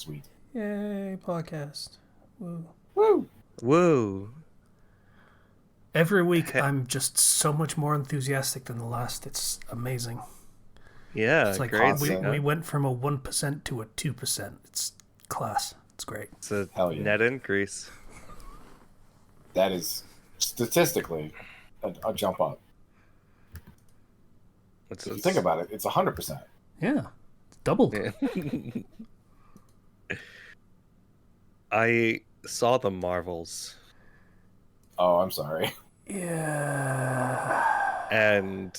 Sweet. Yay, podcast. Woo. Woo! Woo. Every week He- I'm just so much more enthusiastic than the last. It's amazing. Yeah, It's like great. we, Awesome. we went from a 1% to a 2%. It's class. It's great. It's a Hell yeah. net increase. That is statistically a jump up. It's, If you think about it, it's 100%. Yeah. It's doubled. Yeah. I saw the Marvels, Oh, I'm sorry. Yeah. and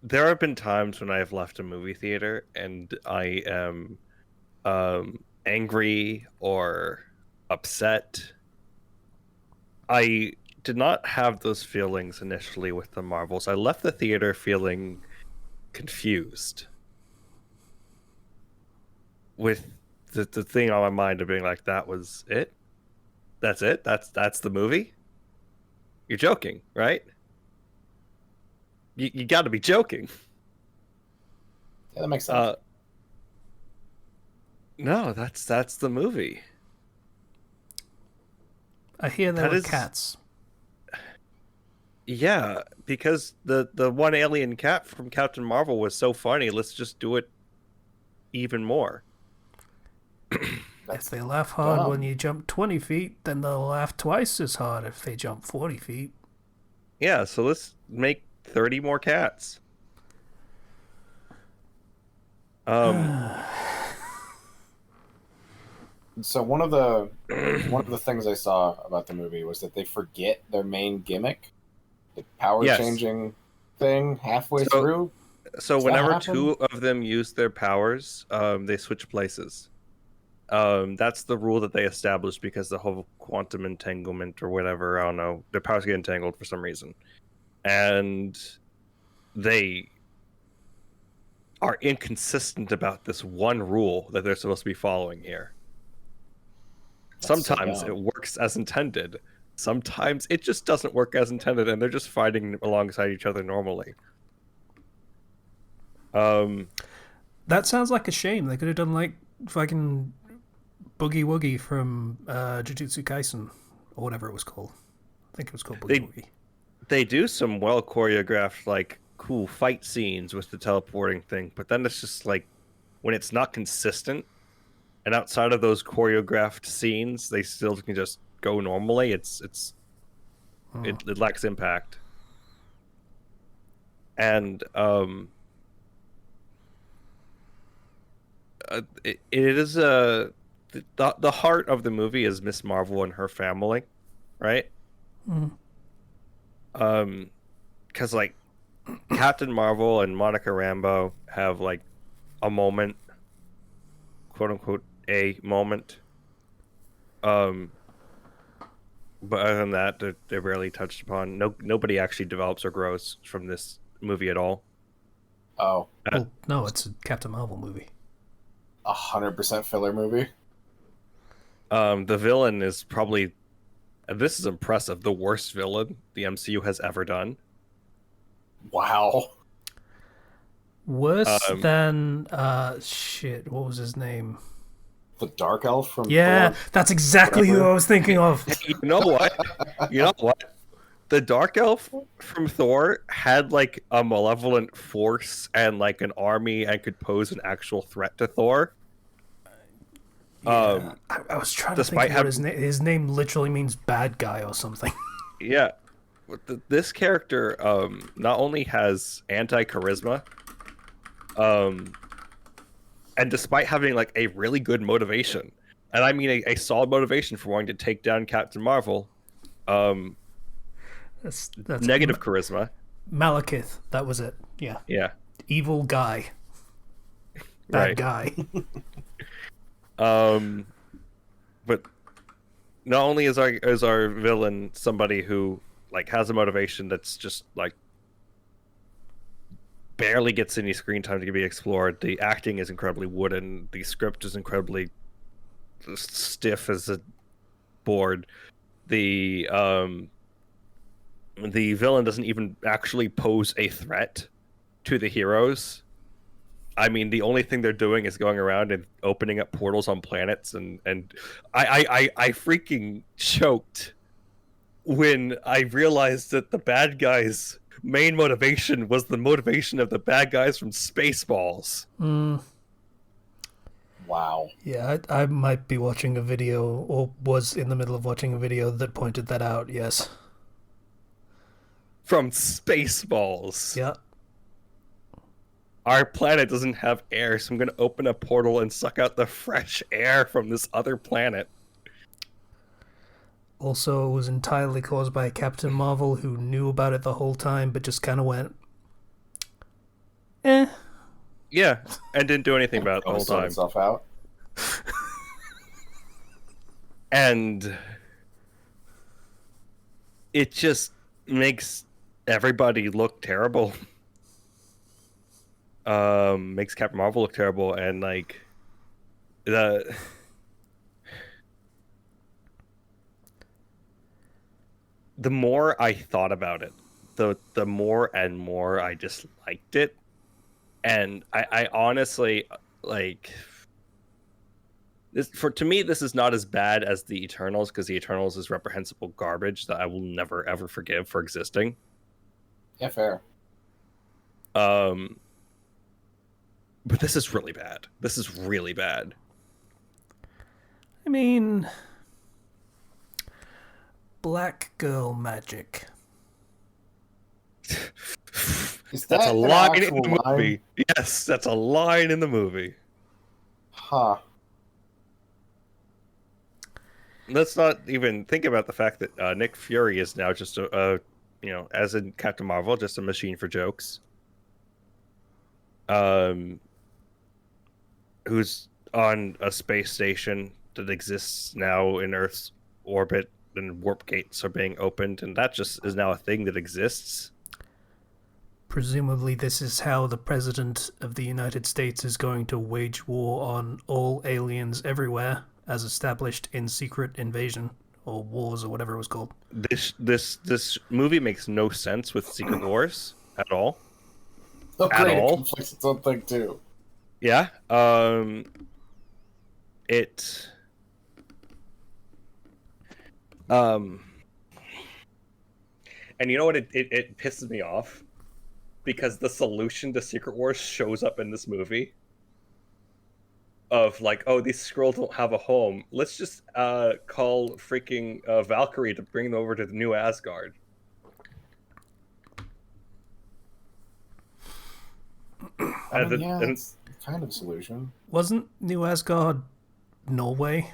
there have been times when I have left a movie theater and I am angry or upset. I did not have those feelings initially with the Marvels. I left the theater feeling confused with the thing on my mind of being like, that was it? That's it? That's the movie? You're joking, right? You got to be joking. Yeah, that makes sense. No, that's the movie. I hear there That were is- cats. Yeah, because the one alien cat from Captain Marvel was so funny. Let's just do it even more. If they laugh hard dumb. when you jump 20 feet, then they'll laugh twice as hard if they jump 40 feet. Yeah, so let's make 30 more cats. So one of the things I saw about the movie was that they forget their main gimmick, the power Yes. changing thing halfway So- through. So Does that whenever happen? two of them use their powers, they switch places. That's the rule that they established because the whole quantum entanglement or whatever, I don't know, their powers get entangled for some reason. And they are inconsistent about this one rule that they're supposed to be following here. That's so Sometimes dumb. it works as intended. Sometimes it just doesn't work as intended and they're just fighting alongside each other normally. That sounds like a shame. They could have done like fucking Boogie Woogie from Jujutsu Kaisen or whatever it was called. I think it was called Boogie They- Woogie. They do some well choreographed, like, cool fight scenes with the teleporting thing, but then it's just like when it's not consistent and outside of those choreographed scenes they still can just go normally. It lacks impact. And it is the heart of the movie is Miss Marvel and her family, right? Mhm. Because like Captain Marvel and Monica Rambeau have like a moment, quote unquote, a moment. But other than that, they're barely touched upon. Nobody actually develops or grows from this movie at all. Oh, Well, no, it's a Captain Marvel movie. 100% filler movie. The villain is probably, and this is impressive, the worst villain the MCU has ever done. Wow. Worse Um, than shit. What was his name? The Dark Elf from Yeah, Thor. that's exactly who I was thinking of. You know what? You know what? The Dark Elf from Thor had like a malevolent force and like an army and could pose an actual threat to Thor. Yeah, I was trying to think despite of what his name. His name literally means bad guy or something. Yeah, but this character not only has anti-charisma, and despite having like a really good motivation, and I mean a solid motivation for wanting to take down Captain Marvel, That's negative charisma. Malekith. That was it. Yeah, Yeah, evil guy, bad right. guy. But not only is our villain somebody who like has a motivation that's just like barely gets any screen time to be explored. The acting is incredibly wooden. The script is incredibly stiff as a board. The villain doesn't even actually pose a threat to the heroes. I mean, the only thing they're doing is going around and opening up portals on planets, and I freaking choked when I realized that the bad guys' main motivation was the motivation of the bad guys from Spaceballs. Wow. Yeah, I might be watching a video, or was in the middle of watching a video that pointed that out, yes. From Spaceballs. Yeah. Our planet doesn't have air, so I'm going to open a portal and suck out the fresh air from this other planet. Also, it was entirely caused by Captain Marvel, who knew about it the whole time, but just kind of went, eh. Yeah, and didn't do anything about it the whole Sort time. itself out. And it just makes everybody look terrible. Makes Captain Marvel look terrible, and like the more I thought about it, the more and more I just liked it. And I honestly, like, this, to me, this is not as bad as the Eternals, because the Eternals is reprehensible garbage that I will never ever forgive for existing. Yeah, fair. But this is really bad. This is really bad. I mean, black girl magic. That's a line in the movie. Yes, that's a line in the movie. Huh. Let's not even think about the fact that Nick Fury is now just as in Captain Marvel, just a machine for jokes. Who's on a space station that exists now in Earth's orbit, and warp gates are being opened, and that just is now a thing that exists. Presumably this is how the President of the United States is going to wage war on all aliens everywhere, as established in Secret Invasion, or Wars, or whatever it was called. This movie makes no sense with Secret Wars at all. Oh, great. At all. It conflicts its own thing, too. Yeah. And you know what? It pisses me off, because the solution to Secret Wars shows up in this movie. Of like, oh, these Skrulls don't have a home. Let's just call freaking Valkyrie to bring them over to the New Asgard. It's kind of a solution. Wasn't New Asgard Norway?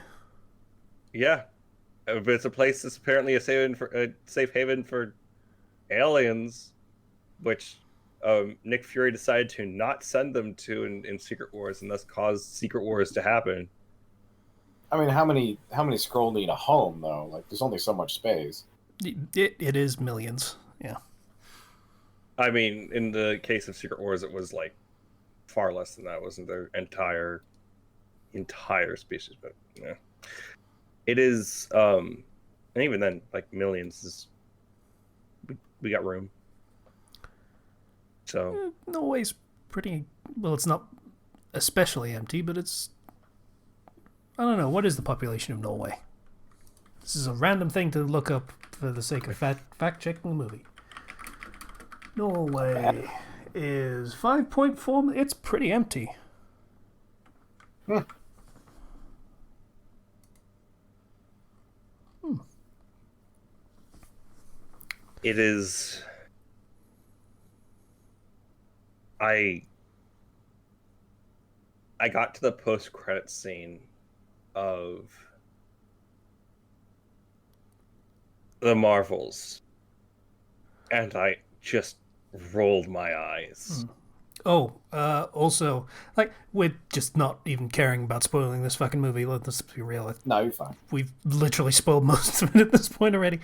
Yeah, but it's a place that's apparently a safe haven for aliens, which Nick Fury decided to not send them to in Secret Wars, and thus caused Secret Wars to happen. I mean, how many Skrull need a home though? Like, there's only so much space. It is millions. Yeah. I mean, in the case of Secret Wars, it was like far less than that. It wasn't their entire species, but yeah, it is. And even then, like millions is. We got room. So Norway's pretty well. It's not especially empty, but it's. I don't know. What is the population of Norway? This is a random thing to look up for the sake of fact checking the movie. Norway is 5.4 million. It's pretty empty. It is. I got to the post-credit scene of the Marvels, and I just rolled my eyes. Oh, also, like, we're just not even caring about spoiling this fucking movie. Let's be real. No, you're fine. We've literally spoiled most of it at this point already.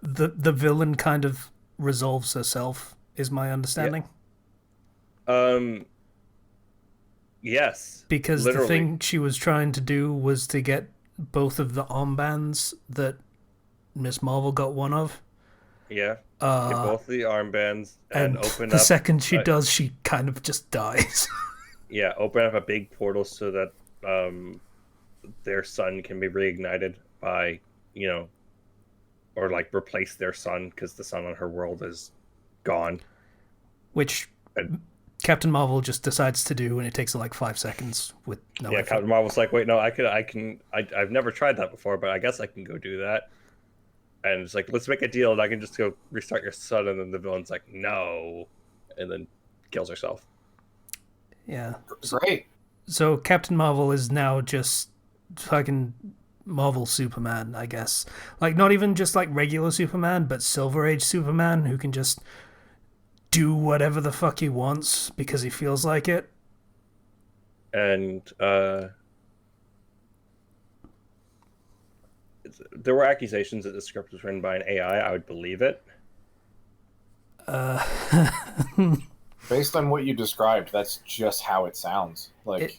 The villain kind of resolves herself, is my understanding. Yes. Because literally. the thing she was trying to do was to get both of the armbands that Miss Marvel got one of. Yeah. Get Uh, both the armbands and and open the up. second she does, she kind of just dies. Yeah, open up a big portal so that their sun can be reignited by, or like replace their sun because the sun on her world is gone. Which And Captain Marvel just decides to do, and it takes like 5 seconds with no yeah, effort. Captain Marvel's like, wait, no, I've never tried that before, but I guess I can go do that. And it's like, let's make a deal, and I can just go restart your sun. And then the villain's like, no, and then kills herself. Yeah. Great. So Captain Marvel is now just fucking Marvel Superman, I guess. Like, not even just like regular Superman, but Silver Age Superman, who can just do whatever the fuck he wants because he feels like it. And there were accusations that the script was written by an AI. I would believe it. Based on what you described, that's just how it sounds. Like,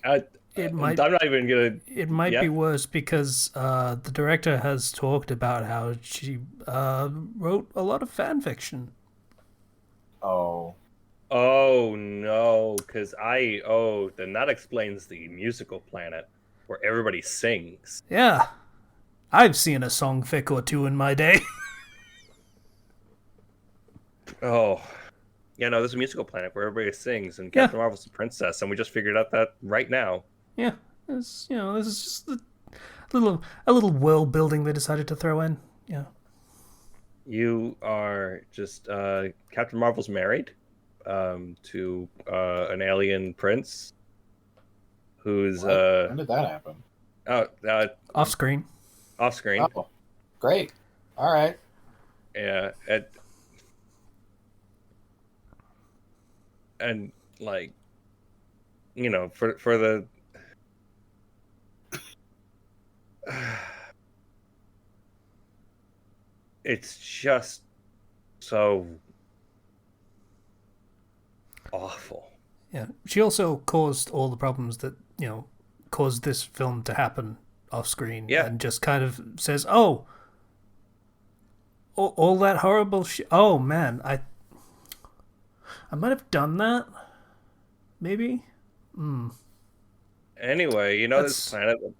It might. I'm not even gonna. It might Yeah. be worse because the director has talked about how she wrote a lot of fan fiction. oh, Oh no, because then that explains the musical planet where everybody sings. Yeah, I've seen a song fic or two in my day. Oh, yeah, no, there's a musical planet where everybody sings, and Yeah. Captain Marvel's the princess, and we just figured out that right now. Yeah, this is just a little world building they decided to throw in. Yeah. You are just Captain Marvel's married to an alien prince who's when did that happen? Off screen. Off screen. Oh, great. All right. Yeah, and like, for the it's just so awful. Yeah. She also caused all the problems that, caused this film to happen off screen. Yeah. And just kind of says, oh, all that horrible shit. Oh, man. I might have done that. Maybe. Anyway, this planet that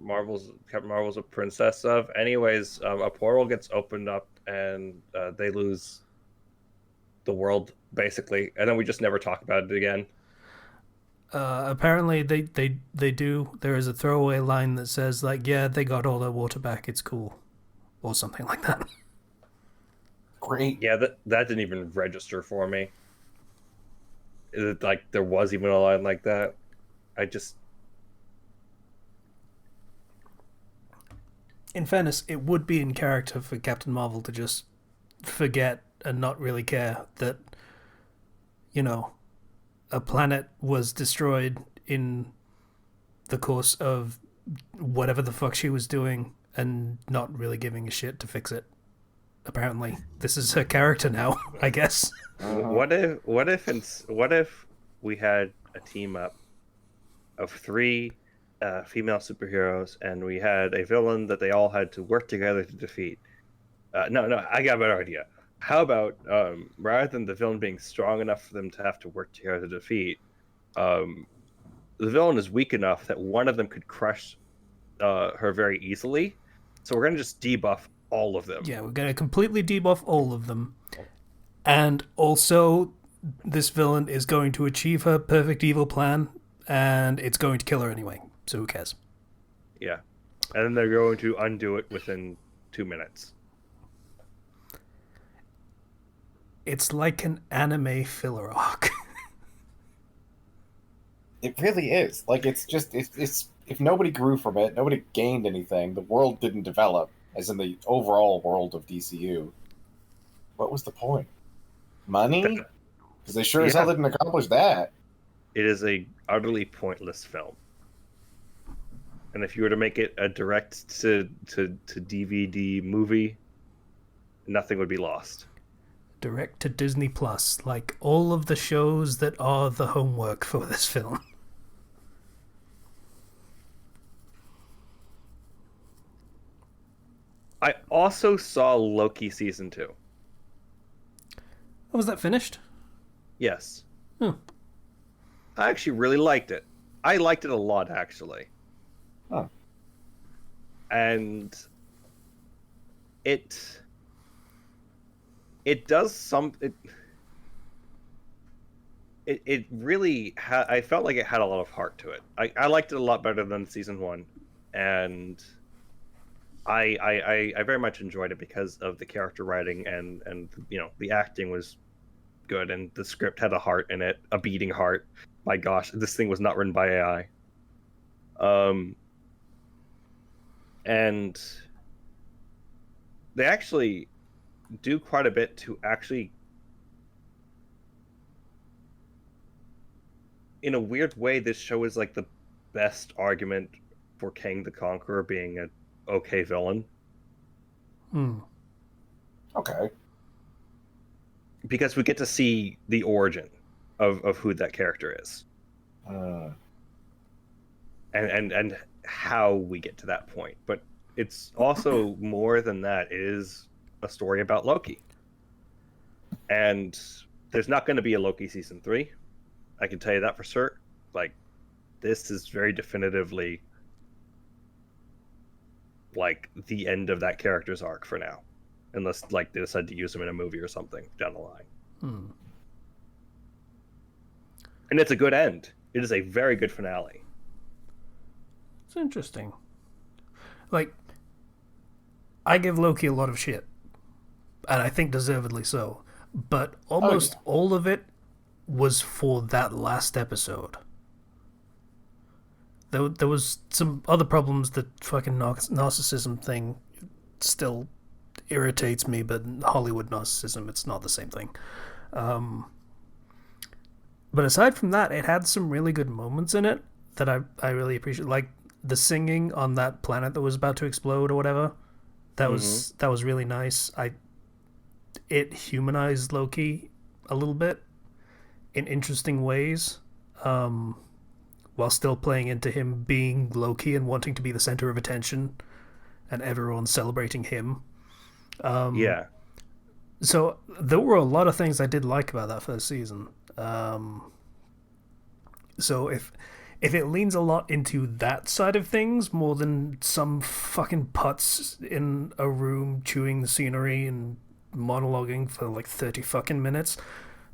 Captain Marvel's a princess of. Anyways, a portal gets opened up and they lose the world basically, and then we just never talk about it again. Apparently they do. There is a throwaway line that says like, yeah, they got all their water back. It's cool, or something like that. Great. Yeah, that didn't even register for me. Like there was even a line like that. I just. In fairness, it would be in character for Captain Marvel to just forget and not really care that, a planet was destroyed in the course of whatever the fuck she was doing and not really giving a shit to fix it. Apparently, this is her character now, I guess. What if we had a team up of 3 female superheroes, and we had a villain that they all had to work together to defeat? No, I got a better idea. How about rather than the villain being strong enough for them to have to work together to defeat, the villain is weak enough that one of them could crush her very easily. So we're gonna just debuff all of them. Yeah, we're gonna completely debuff all of them, and also this villain is going to achieve her perfect evil plan, and it's going to kill her anyway. So who cares? Yeah, and then they're going to undo it within 2 minutes. It's like an anime filler arc. It really is. Like, it's just it's if nobody grew from it, nobody gained anything. The world didn't develop, as in the overall world of DCU. What was the point? Money? Because they sure as hell didn't accomplish that. It is a utterly pointless film. And if you were to make it a direct to DVD movie, nothing would be lost. Direct to Disney Plus, like all of the shows that are the homework for this film. I also saw Loki season 2. Oh, was that finished? Yes. Hmm. I actually really liked it. I liked it a lot, actually. Huh. And it does some it really I felt like it had a lot of heart to it. I liked it a lot better than season 1, and I very much enjoyed it because of the character writing, and the acting was good, and the script had a heart in it, a beating heart. My gosh, this thing was not written by AI. And they actually do quite a bit to actually, in a weird way, this show is like the best argument for Kang the Conqueror being an okay villain. Okay. Because we get to see the origin of who that character is. And how we get to that point. But it's also more than that. It is a story about Loki. And there's not going to be a Loki season 3. I can tell you that for sure. Like, this is very definitively like the end of that character's arc for now. Unless like they decide to use him in a movie or something down the line. And it's a good end. It is a very good finale. It's interesting. Like, I give Loki a lot of shit, and I think deservedly so. But almost all of it was for that last episode. There was some other problems. The fucking narcissism thing still irritates me, but Hollywood narcissism, it's not the same thing. But aside from that, it had some really good moments in it that I really appreciate. Like the singing on that planet that was about to explode or whatever. That was really nice. It humanized Loki a little bit in interesting ways, while still playing into him being Loki and wanting to be the center of attention and everyone celebrating him. Yeah. So there were a lot of things I did like about that first season. So if it leans a lot into that side of things more than some fucking putz in a room chewing the scenery and monologuing for like 30 fucking minutes,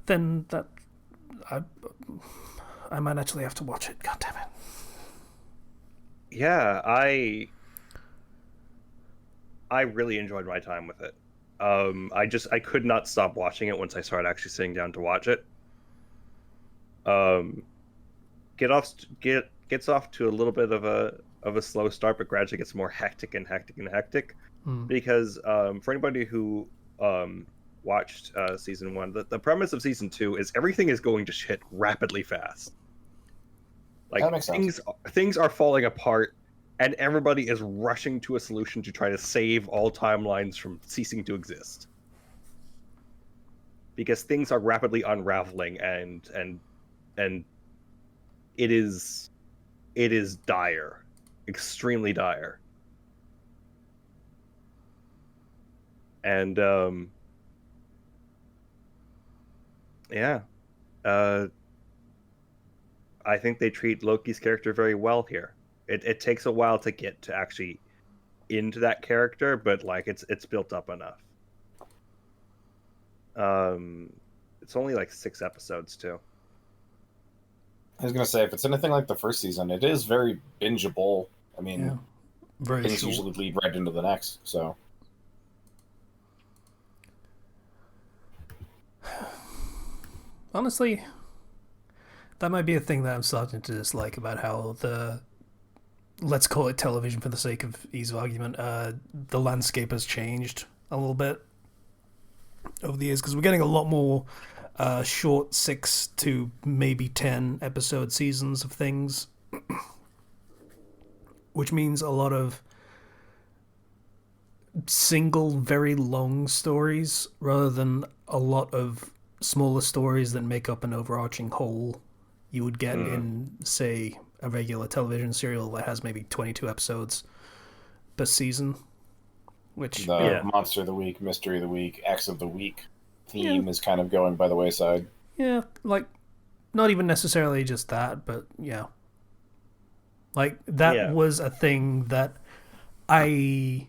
then that I might actually have to watch it. God damn it. Yeah, I really enjoyed my time with it. I could not stop watching it once I started actually sitting down to watch it. Gets off to a little bit of a slow start, but gradually gets more hectic. Because for anybody who watched season 1, the premise of season 2 is everything is going to shit rapidly fast. Like that makes sense. Things are falling apart, and everybody is rushing to a solution to try to save all timelines from ceasing to exist. Because things are rapidly unraveling, and it is dire, extremely dire. And yeah, I think they treat Loki's character very well here. It takes a while to get to actually into that character, but like it's built up enough. It's only like 6 episodes too. I was gonna say, if it's anything like the first season, it is very bingeable. I mean, very things short. usually lead right into the next. So honestly, that might be a thing that I'm starting to dislike about how let's call it television for the sake of ease of argument, the landscape has changed a little bit over the years, because we're getting a lot more short 6 to maybe 10 episode seasons of things, which means a lot of single very long stories rather than a lot of smaller stories that make up an overarching whole you would get in, say, a regular television serial that has maybe 22 episodes per season. Which the Monster of the Week, Mystery of the Week, X of the Week. theme is kind of going by the wayside. Yeah, like, not even necessarily just that, but yeah. Like, that Yeah. was a thing that I...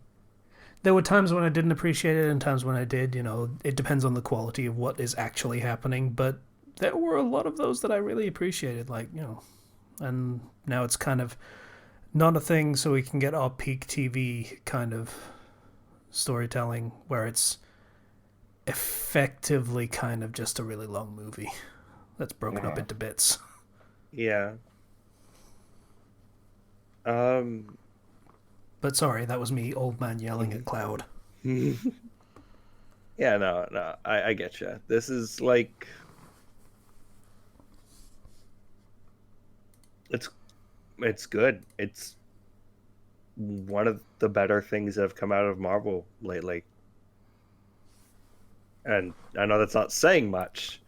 There were times when I didn't appreciate it and times when I did, you know. It depends on the quality of what is actually happening, but there were a lot of those that I really appreciated, like, you know. And now it's kind of not a thing, so we can get our peak TV kind of storytelling where it's effectively kind of just a really long movie that's broken up into bits. Yeah. But sorry, that was me, old man yelling at Cloud. Yeah, no, I get you. This is like, it's good. It's one of the better things that have come out of Marvel lately. And I know that's not saying much,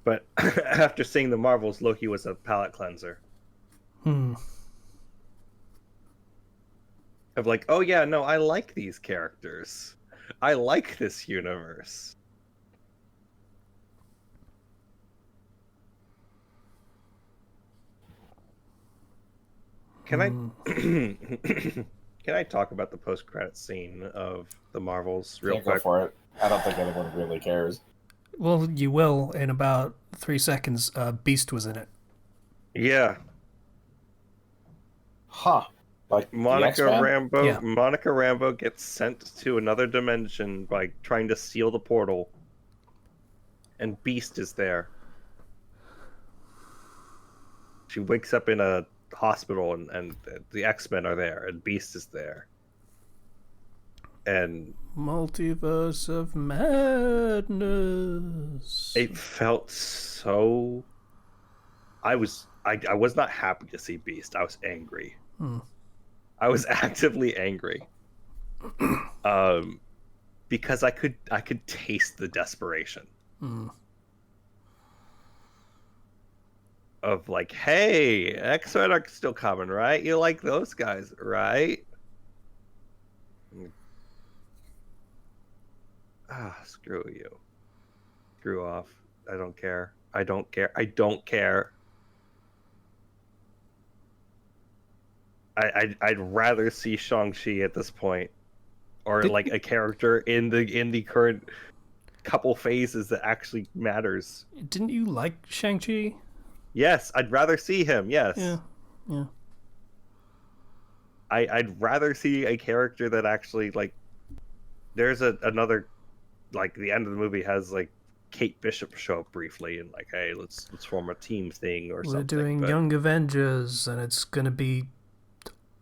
but after seeing the Marvels, Loki was a palate cleanser. Of like, oh yeah, no, I like these characters. I like this universe. Can I can I talk about the post-credit scene of the Marvels real Go quick? for it. I don't think anyone really cares. Well, you will in about 3 seconds. Beast was in it. Yeah. Huh. Like Monica Rambeau. Yeah. Monica Rambeau gets sent to another dimension by trying to seal the portal, and Beast is there. She wakes up in a hospital, and the X-Men are there, and Beast is there. And Multiverse of Madness. it felt so. I was not happy to see Beast. I was angry. I was actively angry. Because I could taste the desperation. Of like, hey, X-Men are still coming, right? You like those guys, right? Screw you. Screw off. I don't care. I don't care. I don't care. I'd rather see Shang-Chi at this point, or like a character in the current couple phases that actually matters. Didn't you like Shang-Chi? Yes, I'd rather see him. Yes. Yeah. I'd rather see a character that actually, like, there's another, like, the end of the movie has like Kate Bishop show up briefly and like, hey, let's form a team thing or something. We're doing Young Avengers, and it's gonna be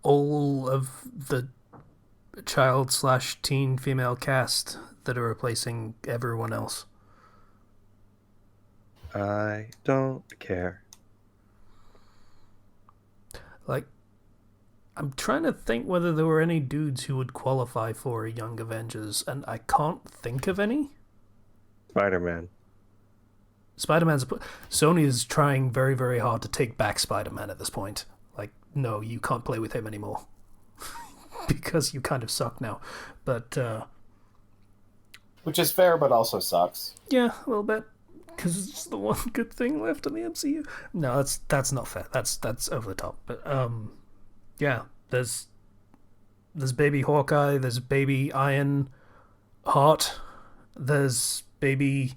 all of the child/teen female cast that are replacing everyone else. I don't care. Like, I'm trying to think whether there were any dudes who would qualify for a Young Avengers, and I can't think of any. Spider-Man. Spider-Man's... Sony is trying very, very hard to take back Spider-Man at this point. Like, no, you can't play with him anymore. Because you kind of suck now. But, which is fair, but also sucks. Yeah, a little bit. Because it's the one good thing left in the MCU. No, that's not fair. That's over the top. But, yeah, there's baby Hawkeye, there's baby Iron Heart, there's baby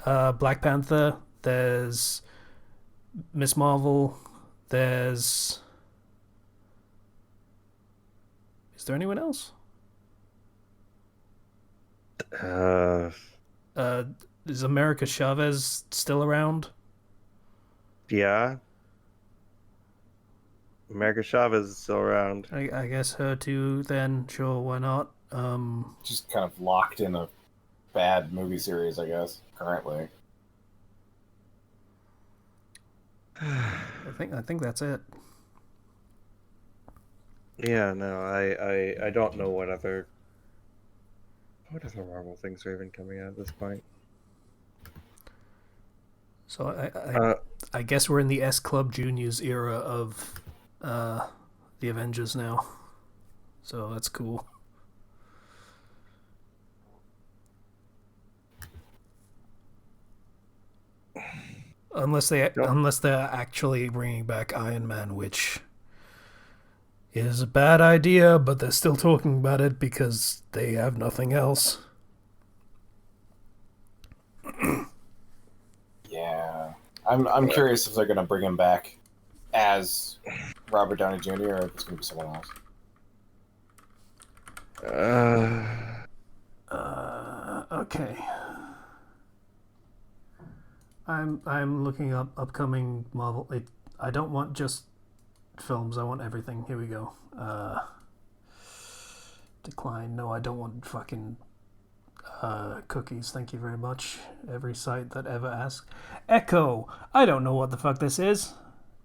Black Panther, there's Miss Marvel, there's... Is there anyone else? Is America Chavez still around? Yeah. America Chavez is still around. I guess her too, then. Sure, why not? Just kind of locked in a bad movie series, I guess, currently. I think that's it. Yeah, no, I don't know what other Marvel things are even coming out at this point. So I guess we're in the S Club Juniors era of the Avengers now. So that's cool. unless Nope. they're actually bringing back Iron Man, which is a bad idea, but they're still talking about it because they have nothing else. Yeah, I'm curious if they're gonna bring him back as Robert Downey Jr. or if it's gonna be someone else. Okay. I'm looking up upcoming Marvel. I don't want just films. I want everything. Here we go. Decline. No, I don't want fucking cookies. Thank you very much. Every site that ever asked. Echo. I don't know what the fuck this is.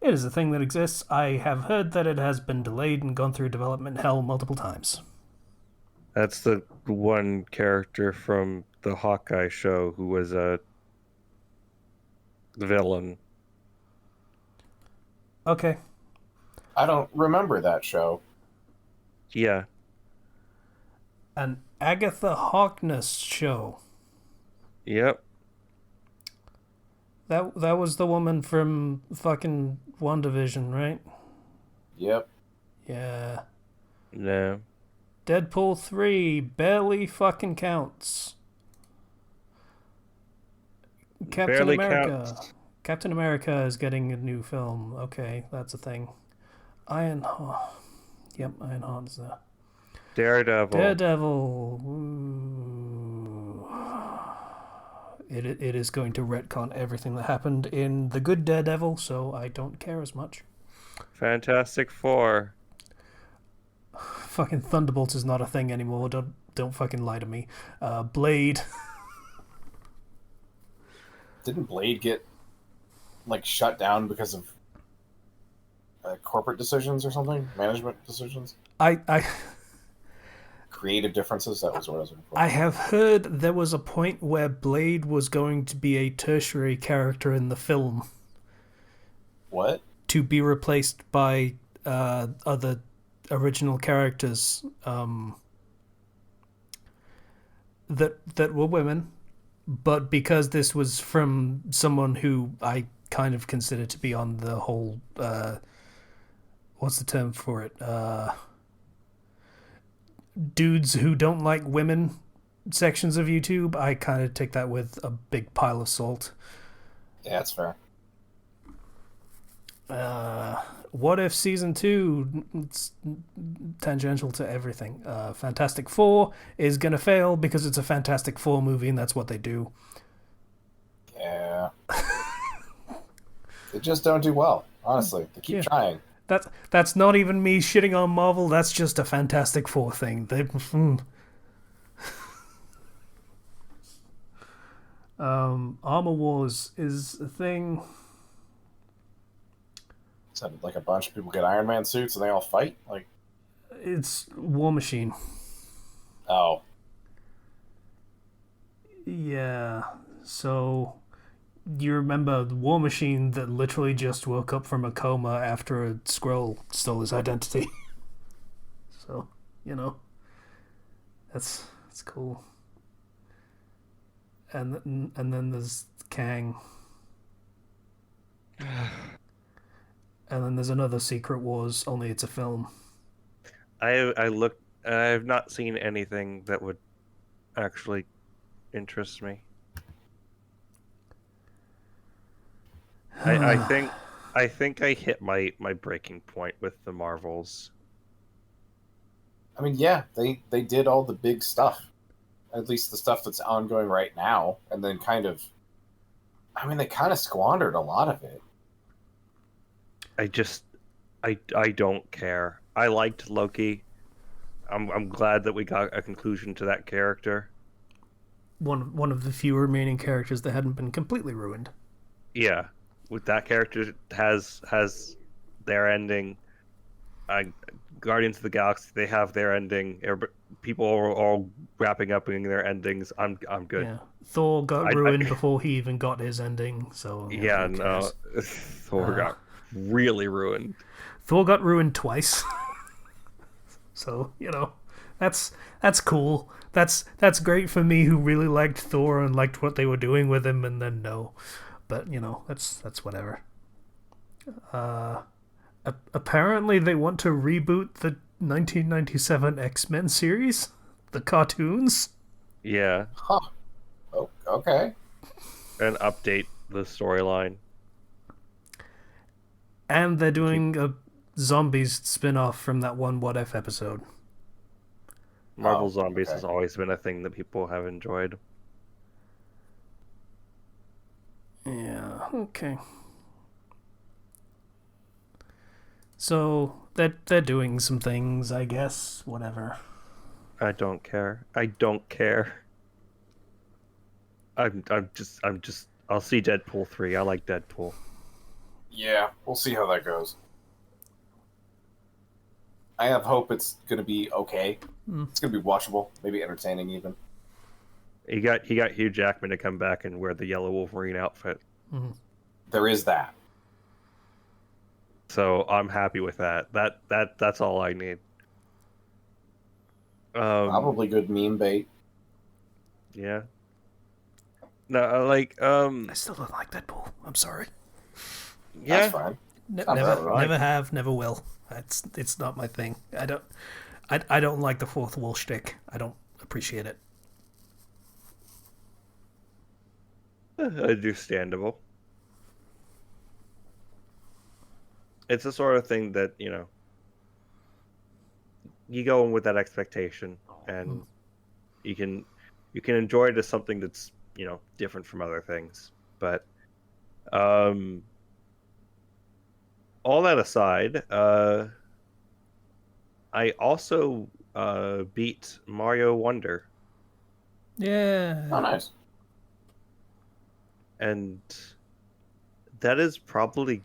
It is a thing that exists. I have heard that it has been delayed and gone through development hell multiple times. That's the one character from the Hawkeye show who was a villain. Okay. I don't remember that show. Yeah. An Agatha Harkness show. Yep. That was the woman from fucking WandaVision, right? Yep. Yeah. No. Deadpool 3 barely fucking counts. Captain Barely America. counts. Captain America is getting a new film. Okay, that's a thing. Ironheart. Yep, Ironheart's there. Daredevil. Ooh. It is going to retcon everything that happened in the good Daredevil, so I don't care as much. Fantastic Four. Fucking Thunderbolts is not a thing anymore. Don't fucking lie to me. Blade. Didn't Blade get like shut down because of corporate decisions or something? Management decisions? I Creative differences? That was what I was looking for. I have heard there was a point where Blade was going to be a tertiary character in the film What? to be replaced by other original characters that were women, but because this was from someone who I kind of consider to be on the whole what's the term for it? Dudes who don't like women sections of YouTube, I kind of take that with a big pile of salt. Yeah, that's fair. What If Season 2, it's tangential to everything. Fantastic Four is going to fail because it's a Fantastic Four movie and that's what they do. Yeah. They just don't do well, honestly. They keep trying. That's not even me shitting on Marvel, that's just a Fantastic Four thing. Armor Wars is a thing. Is that like a bunch of people get Iron Man suits and they all fight? Like, It's War Machine. oh. Yeah, so you remember the War Machine that literally just woke up from a coma after a Skrull stole his identity. So, you know, that's cool. And then there's Kang. And then there's another Secret Wars, only it's a film. I looked. I've not seen anything that would actually interest me. I think I hit my breaking point with the Marvels. I mean, yeah, they did all the big stuff. At least the stuff that's ongoing right now. And then they kind of squandered a lot of it. I don't care. I liked Loki. I'm glad that we got a conclusion to that character. One of the few remaining characters that hadn't been completely ruined. Yeah, with that character has their ending. Guardians of the Galaxy, they have their ending. People are all wrapping up in their endings. I'm good. Yeah. Thor got ruined before he even got his ending. So yeah, no, Thor got really ruined. Thor got ruined twice. So, you know, that's cool. That's great for me who really liked Thor and liked what they were doing with him, and then no. but that's whatever. Apparently, they want to reboot the 1997 X-Men series, the cartoons, Yeah, Huh. Oh, okay. and update the storyline. and they're doing a zombies spin-off from that one What If episode. Marvel Zombies okay. has always been a thing that people have enjoyed. Yeah. Okay. So they're doing some things, I guess. Whatever. I don't care. I don't care. I'm just I'll see Deadpool 3. I like Deadpool. Yeah, we'll see how that goes. I have hope it's going to be okay. It's going to be watchable, maybe entertaining even. He got Hugh Jackman to come back and wear the yellow Wolverine outfit. There is that. So I'm happy with that. That's all I need. Probably good meme bait. Yeah. No, I still don't like Deadpool. I'm sorry. yeah. That's fine. Not for Never, everyone. never have, never will. It's not my thing. I don't like the fourth wall shtick. I don't appreciate it. Understandable. It's the sort of thing that, you go in with that expectation and you can enjoy it as something that's, different from other things. But all that aside, I also beat Mario Wonder. Yeah. Oh, nice. And that is probably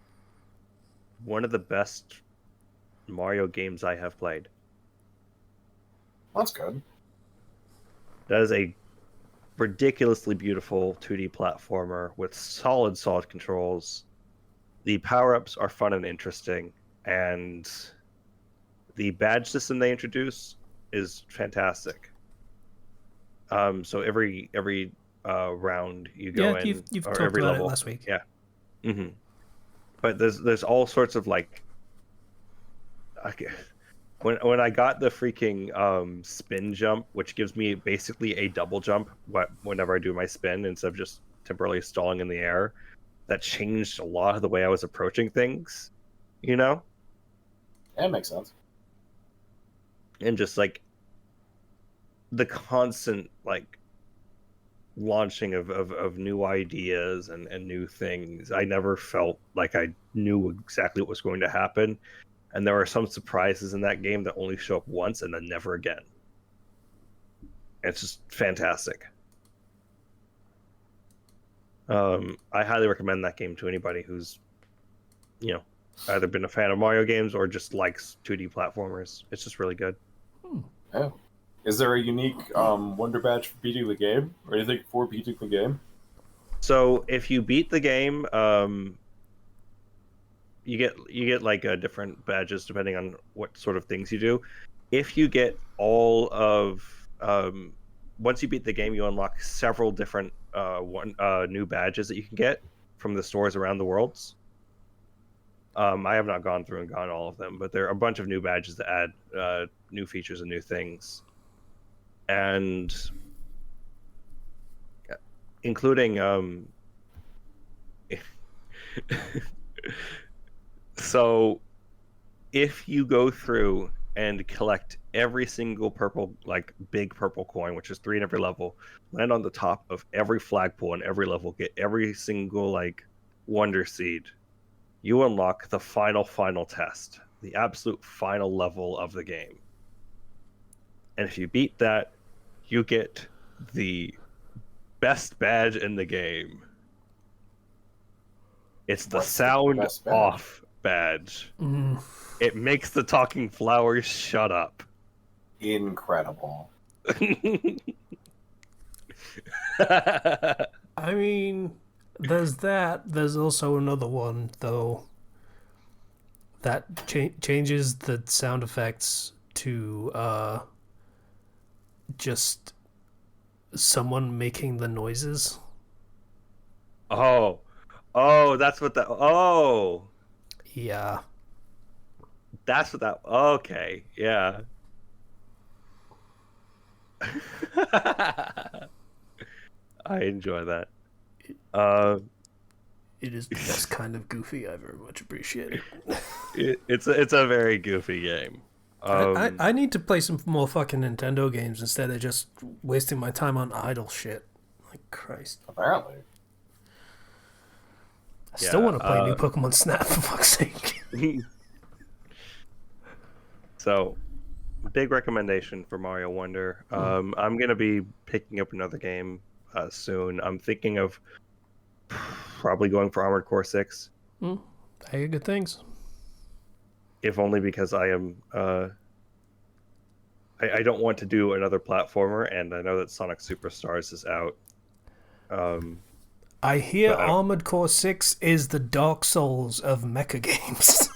one of the best Mario games I have played. That's good. That is a ridiculously beautiful 2D platformer with solid controls. The power-ups are fun and interesting, and the badge system they introduce is fantastic. So every round you go in, you've or talked every about level. it last week. Yeah. Mm-hmm. But there's all sorts of when I got the freaking spin jump, which gives me basically a double jump whenever I do my spin instead of just temporarily stalling in the air, that changed a lot of the way I was approaching things, Yeah, it makes sense. and just the constant launching of new ideas and new things. I never felt like I knew exactly what was going to happen. And there are some surprises in that game that only show up once and then never again. It's just fantastic. I highly recommend that game to anybody who's, either been a fan of Mario games or just likes 2D platformers. It's just really good. Yeah. Is there a unique Wonder Badge for beating the game, or anything for beating the game? So if you beat the game, you get different badges depending on what sort of things you do. If you get all of once you beat the game, you unlock several different new badges that you can get from the stores around the worlds. I have not gone through and gone all of them, but there are a bunch of new badges that add new features and new things, and including so if you go through and collect every single purple, big purple coin, which is 3 in every level, land on the top of every flagpole in every level, get every single wonder seed, you unlock the final test, the absolute final level of the game. And if you beat that, you get the best badge in the game. It's the What's the sound best badge? off badge. It makes the talking flowers shut up. Incredible. I mean, there's that. There's also another one though that changes the sound effects to just someone making the noises. Oh, Oh, that's what that. Oh, Yeah. that's what that. Okay, yeah. I enjoy that. Uh, It is the best kind of goofy. I very much appreciate it. it's a very goofy game. I need to play some more fucking Nintendo games instead of just wasting my time on idle shit. Like, Christ. Apparently. I still want to play new Pokemon Snap, for fuck's sake. So, big recommendation for Mario Wonder. I'm gonna be picking up another game soon. I'm thinking of probably going for Armored Core 6. I hear good things. If only because I am I don't want to do another platformer, and I know that Sonic Superstars is out. I hear Armored Core 6 is the Dark Souls of mecha games.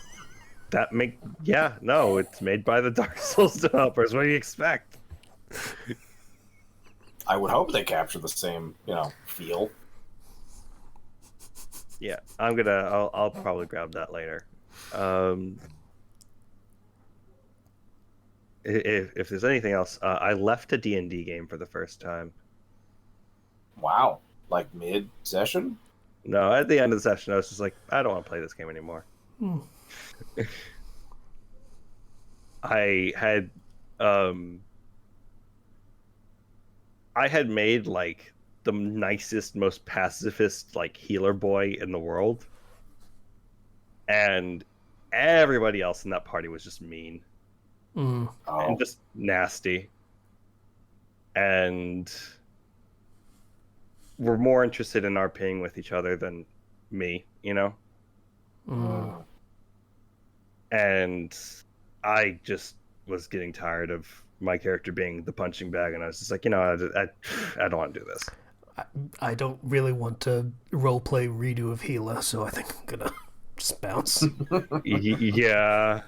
It's made by the Dark Souls developers. What do you expect? I would hope they capture the same, feel. Yeah, I'll probably grab that later. If there's anything else, I left a D&D game for the first time. Wow. Like mid-session? No, at the end of the session, I was just like, I don't want to play this game anymore. I had made like the nicest, most pacifist like healer boy in the world, and everybody else in that party was just mean and just nasty, and were more interested in RPing with each other than me, And I just was getting tired of my character being the punching bag, and I was just like, I don't want to do this. I don't really want to roleplay redo of healer, so I think I'm gonna just bounce. Yeah.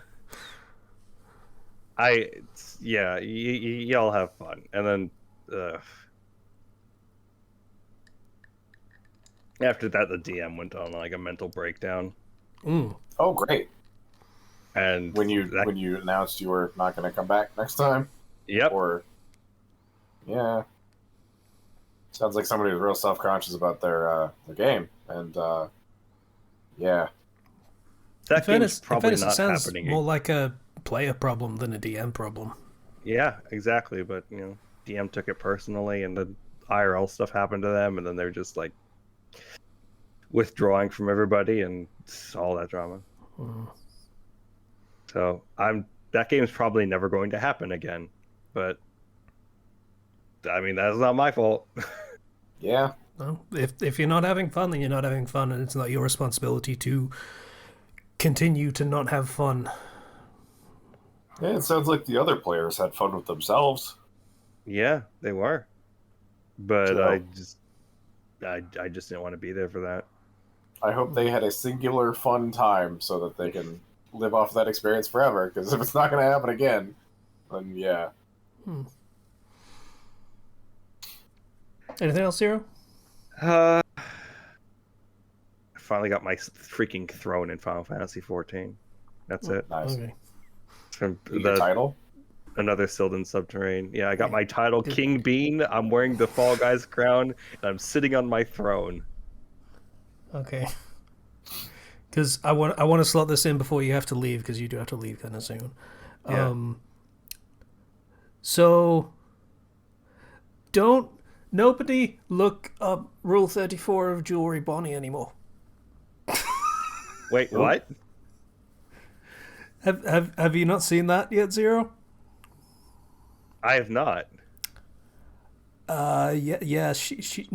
Y'all have fun, and then after that, the DM went on like a mental breakdown. Oh, great! And when you announced you were not going to come back next time, yep. Yeah, sounds like somebody was real self-conscious about their game, and yeah. That game's probably not happening. More like a player problem than a DM problem. Yeah, exactly. But DM took it personally, and the IRL stuff happened to them, and then they're just like withdrawing from everybody, and all that drama. So that game's probably never going to happen again. But I mean, that's not my fault. Yeah. Well, if you're not having fun, then you're not having fun, and it's not your responsibility to continue to not have fun. Yeah, it sounds like the other players had fun with themselves. Yeah, they were. But so, I just didn't want to be there for that. I hope they had a singular fun time so that they can live off that experience forever, because if it's not going to happen again, then yeah. Anything else, Zero? I finally got my freaking throne in Final Fantasy 14. That's it. Nice. Okay. From the title? Another Sylvan Subterrane. Yeah, I got my title, King Bean. I'm wearing the Fall Guys crown, and I'm sitting on my throne. Okay. Because I want to slot this in before you have to leave, because you do have to leave kind of soon. Yeah. So nobody look up Rule 34 of Jewelry Bonnie anymore. Wait, what? Have you not seen that yet, Zero? I have not. Yeah. She.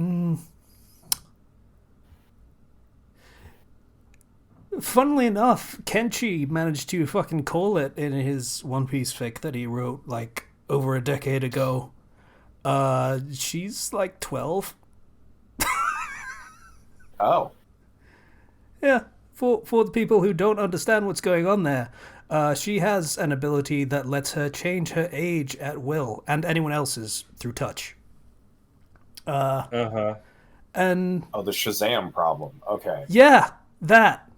Funnily enough, Kenshi managed to fucking call it in his One Piece fic that he wrote like over a decade ago. She's like 12. Oh. Yeah, for the people who don't understand what's going on there, she has an ability that lets her change her age at will, and anyone else's through touch. And Oh, the Shazam problem. Okay. yeah, that.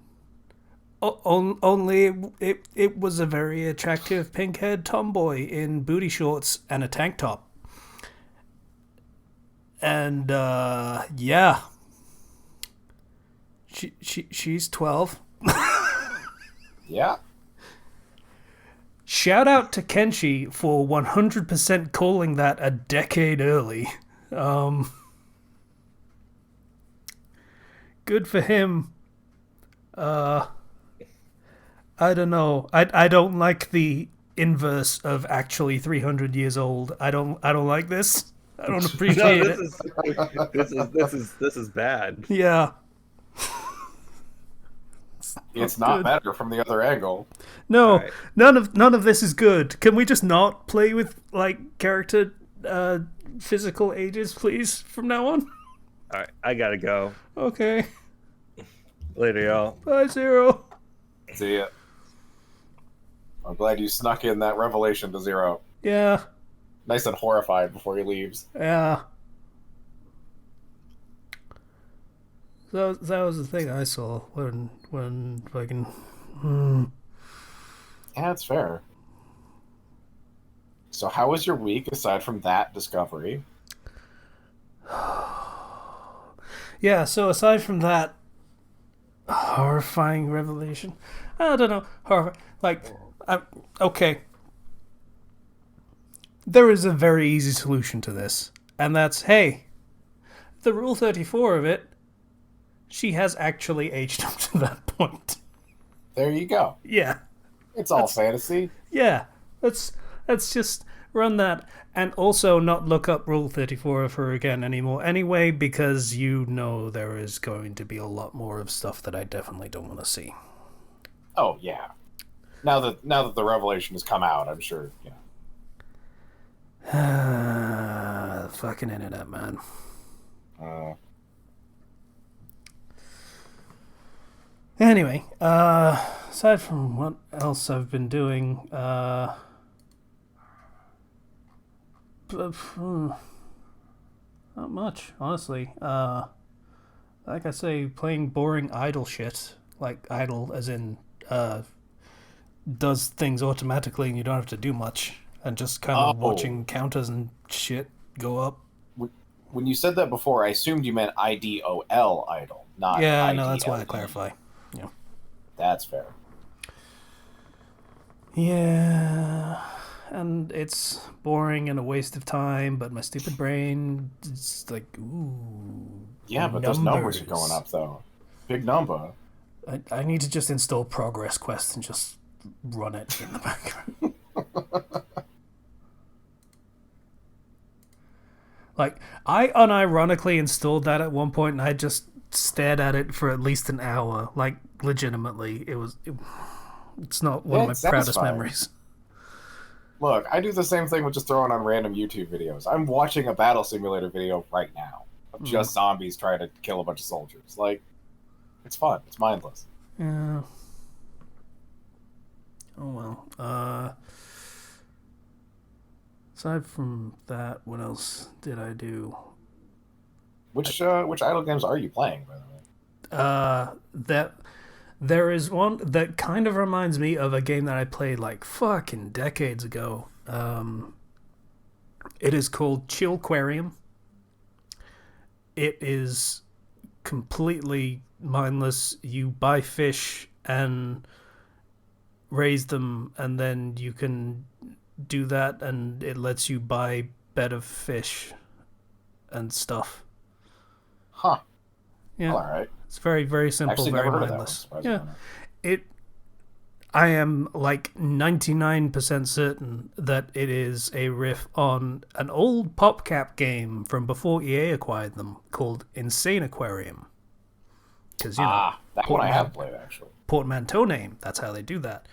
Only it was a very attractive pink-haired tomboy in booty shorts and a tank top. And yeah, she's 12. Yeah. Shout out to Kenshi for 100% calling that a decade early. Good for him. I don't know. I don't like the inverse of actually 300 years old. I don't like this. I don't No, appreciate this it. this is bad. Yeah. It's not Good. better from the other angle. No, Alright. none of this is good. Can we just not play with like character physical ages, please, from now on? All right, I gotta go. Okay. Later, y'all. Bye, Zero. See ya. I'm glad you snuck in that revelation to Zero. Yeah. Nice and horrified before he leaves. Yeah. So that was the thing I saw when fucking. Yeah, that's fair. So how was your week aside from that discovery? Yeah. So aside from that horrifying revelation, I don't know. Okay. There is a very easy solution to this, and that's hey, the Rule 34 of it. She has actually aged up to that point. There you go. Yeah. It's all fantasy. Yeah, let's just run that, and also not look up Rule 34 of her again anymore. Anyway, because you know there is going to be a lot more of stuff that I definitely don't want to see. Oh yeah. Now that the revelation has come out, I'm sure. Yeah. Fucking internet, man. Anyway, aside from what else I've been doing, not much, honestly. Like I say, playing boring idle shit, like idle as in does things automatically and you don't have to do much, and just kind of watching counters and shit go up. When you said that before, I assumed you meant IDOL idle, not Yeah, IDLE. no, that's why I clarify. Yeah. That's fair. Yeah, and it's boring and a waste of time, but my stupid brain is like, ooh. Yeah, but those numbers are going up, though. Big number. I need to just install Progress Quest and just run it in the background. Like, I unironically installed that at one point, and I just stared at it for at least an hour. Like, legitimately, it's not one of my proudest memories. Look, I do the same thing with just throwing on random YouTube videos. I'm watching a battle simulator video right now of just zombies trying to kill a bunch of soldiers. Like, it's fun. It's mindless. Yeah. Oh well. Aside from that, what else did I do? Which idle games are you playing, by the way? That there is one that kind of reminds me of a game that I played like fucking decades ago. It is called Chillquarium. It is completely mindless. You buy fish and raise them, and then you can do that, and it lets you buy bed of fish and stuff. Huh. Yeah. All right. It's very, very simple, Actually, very never heard mindless. of that one. Yeah. I am like 99% certain that it is a riff on an old PopCap game from before EA acquired them called Insane Aquarium. Because, you know, that one I have played, actually. Portmanteau name, that's how they do that.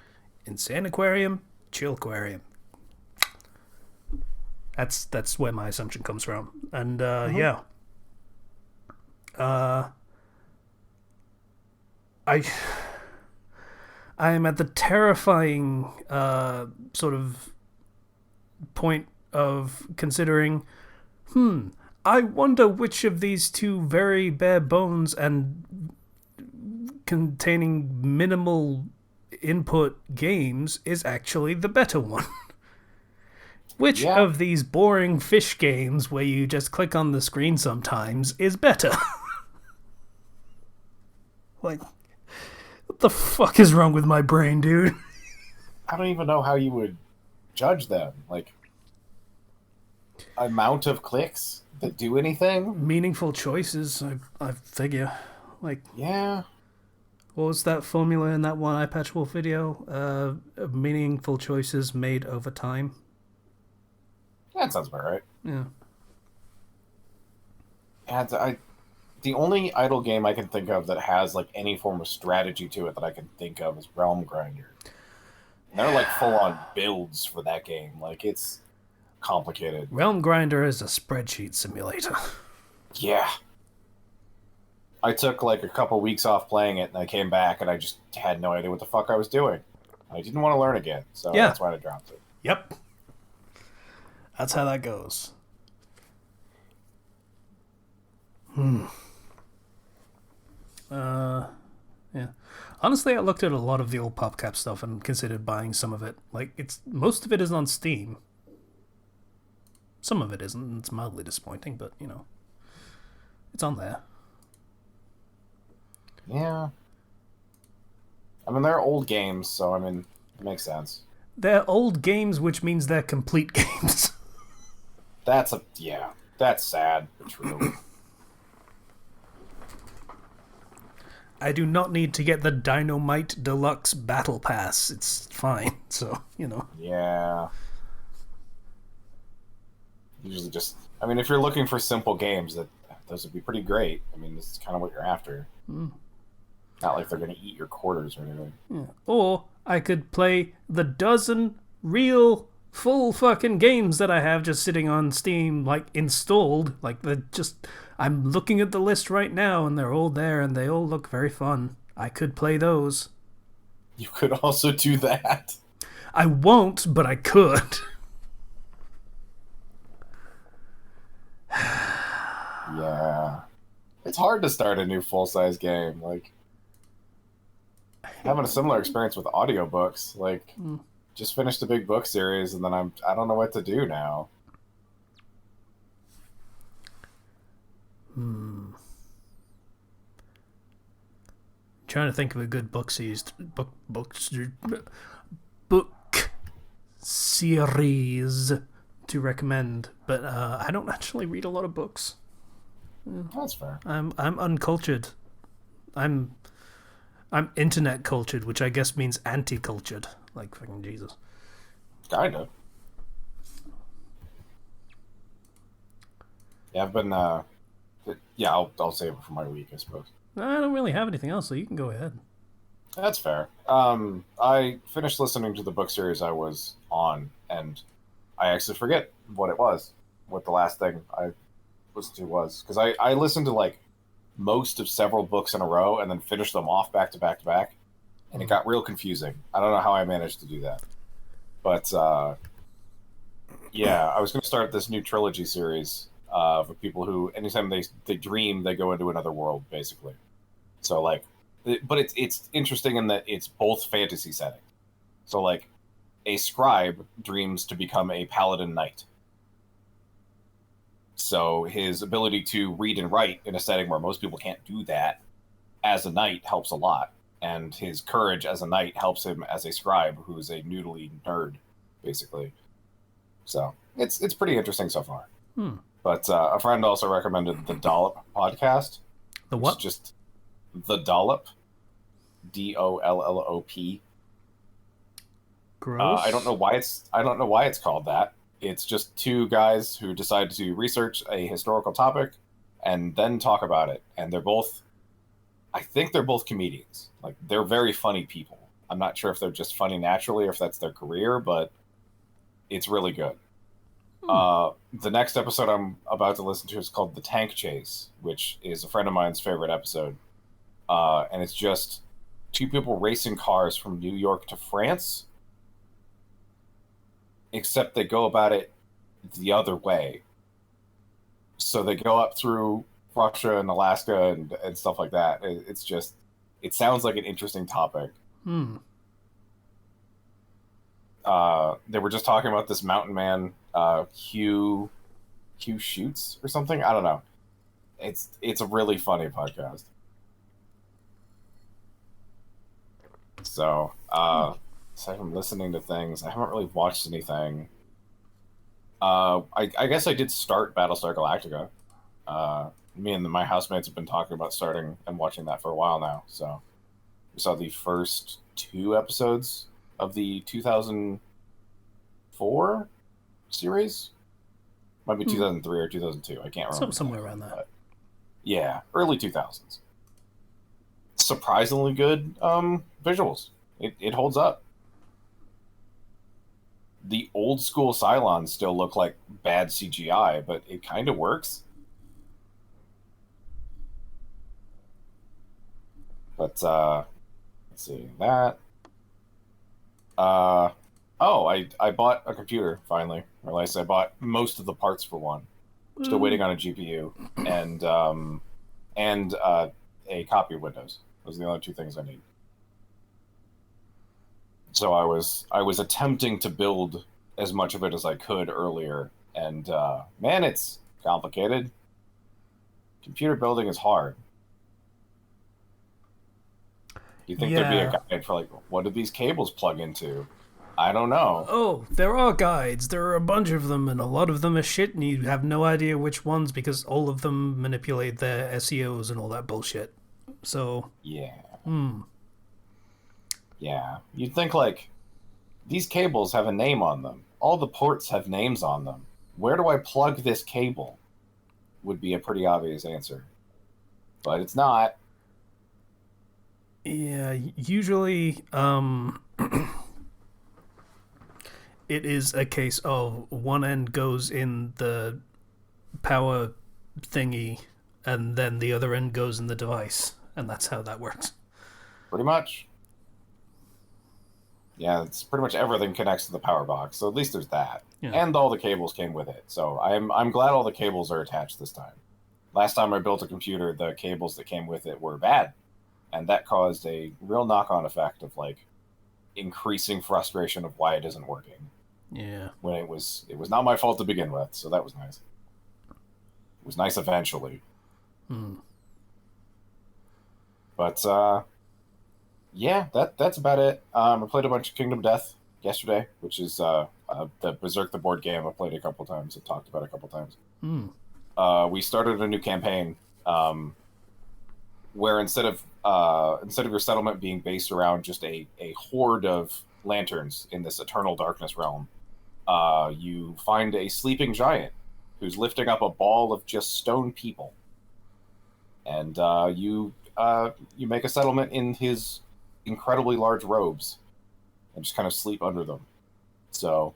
Insane Aquarium, Chillquarium. That's where my assumption comes from. And, yeah. I am at the terrifying sort of point of considering, I wonder which of these two very bare bones and containing minimal input games is actually the better one. Which Yeah. of these boring fish games where you just click on the screen sometimes is better? Like, what the fuck is wrong with my brain, dude? I don't even know how you would judge them. Like, amount of clicks that do anything? Meaningful choices, I figure. Like, Yeah. what was that formula in that one iPatch Wolf video? Meaningful choices made over time. That sounds about right. Yeah. And the only idle game I can think of that has like any form of strategy to it that I can think of is Realm Grinder. And they're like full on builds for that game. Like, it's complicated. Realm Grinder is a spreadsheet simulator. Yeah. I took like a couple weeks off playing it, and I came back, and I just had no idea what the fuck I was doing. I didn't want to learn again, so Yeah. that's why I dropped it. Yep. That's how that goes. Yeah. Honestly, I looked at a lot of the old PopCap stuff and considered buying some of it. Like, most of it is on Steam. Some of it isn't. It's mildly disappointing, but, you know, it's on there. Yeah. I mean, they're old games, so, I mean, it makes sense. They're old games, which means they're complete games. That's sad, but true. I do not need to get the Dynamite Deluxe Battle Pass. It's fine, so, you know. Yeah. Usually just, I mean, if you're looking for simple games, those would be pretty great. I mean, this is kind of what you're after. Not like they're going to eat your quarters or anything. Yeah. Or I could play the dozen real full fucking games that I have just sitting on Steam, like installed. Like, I'm looking at the list right now and they're all there and they all look very fun. I could play those. You could also do that. I won't, but I could. Yeah. It's hard to start a new full-size game. Like, having a similar experience with audiobooks. Like, just finished a big book series, and then I don't know what to do now. Trying to think of a good book series to recommend, but I don't actually read a lot of books. That's fair. I'm uncultured. I'm internet cultured, which I guess means anti-cultured. Like fucking Jesus. Kind of. Yeah, I've been. Yeah, I'll save it for my week, I suppose. I don't really have anything else, so you can go ahead. That's fair. I finished listening to the book series I was on, and I actually forget what it was, what the last thing I listened to was, because I listened to like most of several books in a row and then finished them off back to back to back, and it got real confusing. I don't know how I managed to do that, but yeah, I was going to start this new trilogy series for people who anytime they dream, they go into another world, basically. So like, but it's interesting in that it's both fantasy setting. So like, a scribe dreams to become a paladin knight. So his ability to read and write in a setting where most people can't do that as a knight helps a lot. And his courage as a knight helps him as a scribe who's a noodly nerd, basically. So it's pretty interesting so far. But a friend also recommended the Dollop podcast. The what? Just the Dollop. DOLLOP. Gross. I don't know why it's called that. It's just two guys who decide to research a historical topic and then talk about it. And I think they're both comedians. Like, they're very funny people. I'm not sure if they're just funny naturally or if that's their career, but it's really good. The next episode I'm about to listen to is called The Tank Chase, which is a friend of mine's favorite episode. And it's just two people racing cars from New York to France, except they go about it the other way. So they go up through Russia and Alaska and stuff like that. It's just, it sounds like an interesting topic. They were just talking about this mountain man, Hugh Shoots or something. I don't know. It's a really funny podcast. So, aside from listening to things, I haven't really watched anything. I guess I did start Battlestar Galactica. Me and my housemates have been talking about starting and watching that for a while now. So we saw the first 2 episodes of the 2004 series. Might be 2003 or 2002. I can't remember. Somewhere around that. But yeah, early 2000s. Surprisingly good visuals. It holds up. The old school Cylons still look like bad CGI, but it kind of works. But let's see that. I bought a computer finally. Or at least I bought most of the parts for one. Still waiting on a GPU and a copy of Windows. Those are the only 2 things I need. So I was attempting to build as much of it as I could earlier, and man, it's complicated. Computer building is hard. You think there'd be a guide for, like, what do these cables plug into? I don't know. Oh, there are guides. There are a bunch of them, and a lot of them are shit, and you have no idea which ones because all of them manipulate their SEOs and all that bullshit. So yeah. Yeah, you'd think, like, these cables have a name on them. All the ports have names on them. Where do I plug this cable? Would be a pretty obvious answer. But it's not. Yeah, usually, it is a case of one end goes in the power thingy, and then the other end goes in the device, and that's how that works. Pretty much. Yeah, it's pretty much everything connects to the power box, so at least there's that. Yeah. And all the cables came with it, so I'm glad all the cables are attached this time. Last time I built a computer, the cables that came with it were bad, and that caused a real knock-on effect of, like, increasing frustration of why it isn't working. Yeah. When it was not my fault to begin with, so that was nice. It was nice eventually. But yeah, that's about it. I played a bunch of Kingdom Death yesterday, which is the Berserk the board game. I played a couple times. I talked about it a couple times. We started a new campaign where instead of your settlement being based around just a horde of lanterns in this eternal darkness realm, you find a sleeping giant who's lifting up a ball of just stone people, and you make a settlement in his incredibly large robes and just kind of sleep under them. So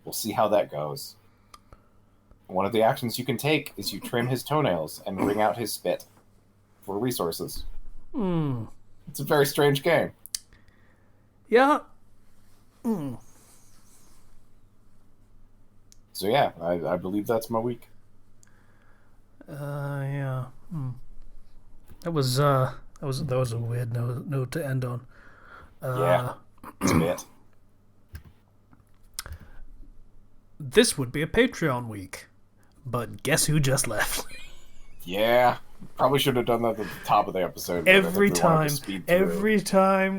we'll see how that goes. One of the actions you can take is you trim his toenails and wring out his spit for resources. It's a very strange game. Yeah. So yeah, I believe that's my week. Yeah. That was a weird note to end on. Yeah, it's a bit. This would be a Patreon week, but guess who just left? Yeah, probably should have done that at the top of the episode. Every time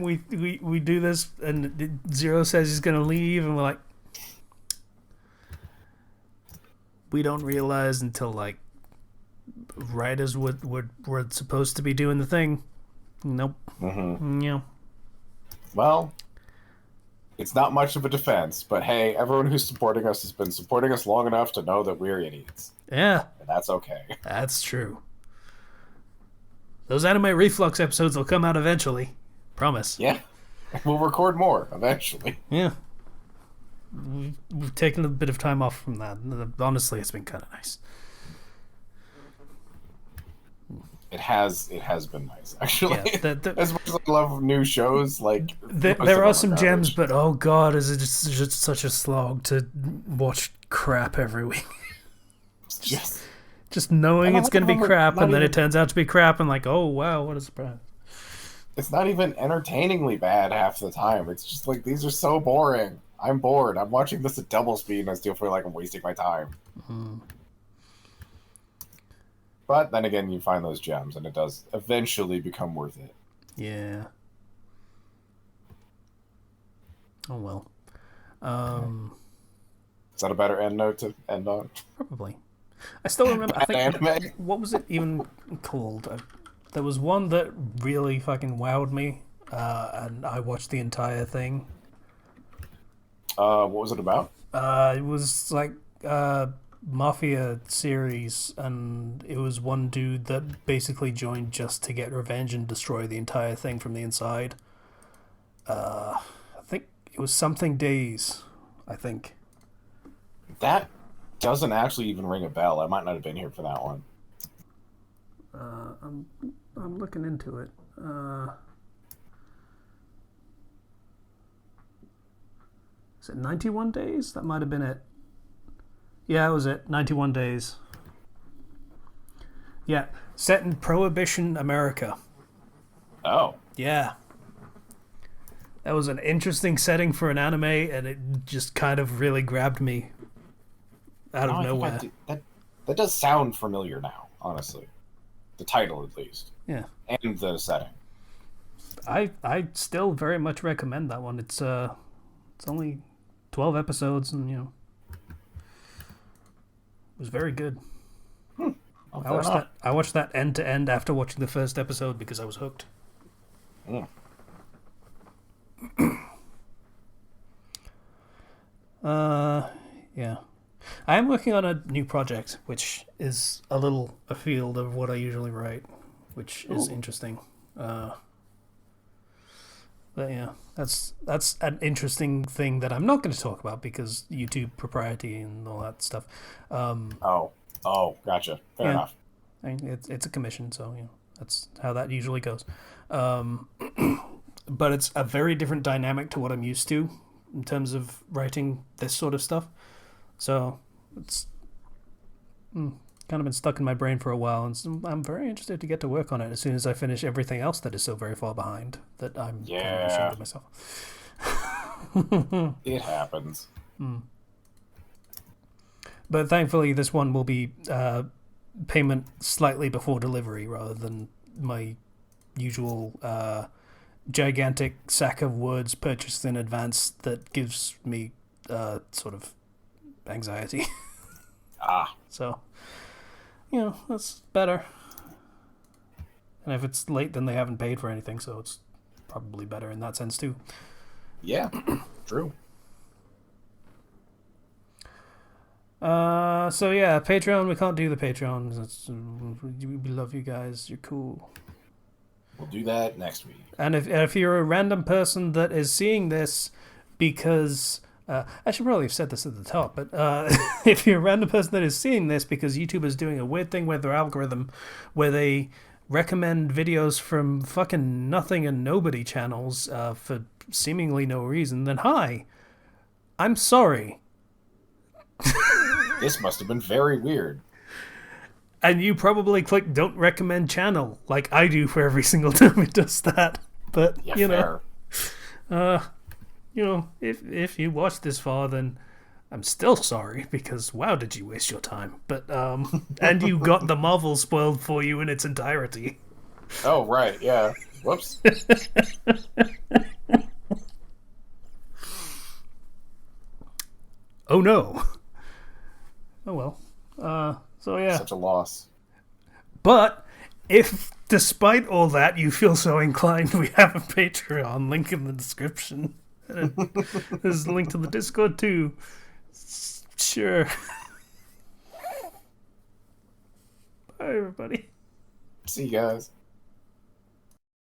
we do this, and Zero says he's gonna leave, and we're like, we don't realize until, like, right as we're supposed to be doing the thing. Nope. Yeah. Well, it's not much of a defense, but hey, everyone who's supporting us has been supporting us long enough to know that we're idiots. Yeah. And that's okay. That's true. Those Anime Reflux episodes will come out eventually. Promise. Yeah. We'll record more eventually. Yeah. We've taken a bit of time off from that. Honestly, it's been kind of nice. It has been nice, actually. Yeah, as much as I love new shows, like, there are some gems, but oh god, is it just such a slog to watch crap every week. Just Just knowing And a it's lot going of to be them are crap, not and then even- it turns out to be crap, and like, oh wow, what a surprise. It's not even entertainingly bad half the time. It's just like, these are so boring. I'm bored. I'm watching this at double speed, and I still feel like I'm wasting my time. Mm. But then again, you find those gems, and it does eventually become worth it. Yeah. Oh well. Is that a better end note to end on? Probably. I still remember. I think Anime? what was it even called? There was one that really fucking wowed me, and I watched the entire thing. What was it about? It was like mafia series, and it was one dude that basically joined just to get revenge and destroy the entire thing from the inside. I think it was something Days. I think. That doesn't actually even ring a bell. I might not have been here for that one. I'm looking into it. Is it 91 Days? That might have been it. Yeah, that was it. 91 Days. Yeah, set in Prohibition America. Oh. Yeah. That was an interesting setting for an anime, and it just kind of really grabbed me out of nowhere. That does sound familiar now, honestly. The title, at least. Yeah. And the setting. I still very much recommend that one. It's only 12 episodes, and it was very good. I watched that end to end after watching the first episode because I was hooked. Mm. Yeah. I am working on a new project, which is a little afield of what I usually write, which is interesting. But yeah, that's an interesting thing that I'm not going to talk about because YouTube propriety and all that stuff. Oh, gotcha. Fair enough. I mean, it's a commission, so that's how that usually goes. But it's a very different dynamic to what I'm used to in terms of writing this sort of stuff. So it's kind of been stuck in my brain for a while, and so I'm very interested to get to work on it as soon as I finish everything else that is so very far behind that I'm kind of ashamed of myself. It happens. But thankfully, this one will be payment slightly before delivery rather than my usual gigantic sack of words purchased in advance that gives me sort of anxiety. So, that's better. And if it's late, then they haven't paid for anything, so it's probably better in that sense too. Yeah, true. So yeah, Patreon. We can't do the Patreon. We love you guys. You're cool. We'll do that next week. And if you're a random person that is seeing this because I should probably have said this at the top, but if you're a random person that is seeing this because YouTube is doing a weird thing with their algorithm where they recommend videos from fucking nothing and nobody channels for seemingly no reason, then hi, I'm sorry. This must have been very weird. And you probably click don't recommend channel like I do for every single time it does that. But Yeah, fair. if you watched this far, then I'm still sorry because wow, did you waste your time? But and you got the Marvel spoiled for you in its entirety. Oh right, yeah. Whoops. Oh no. Oh well. So yeah. Such a loss. But if, despite all that, you feel so inclined, we have a Patreon link in the description. There's a link to the Discord too. Sure. Bye, everybody. See you guys.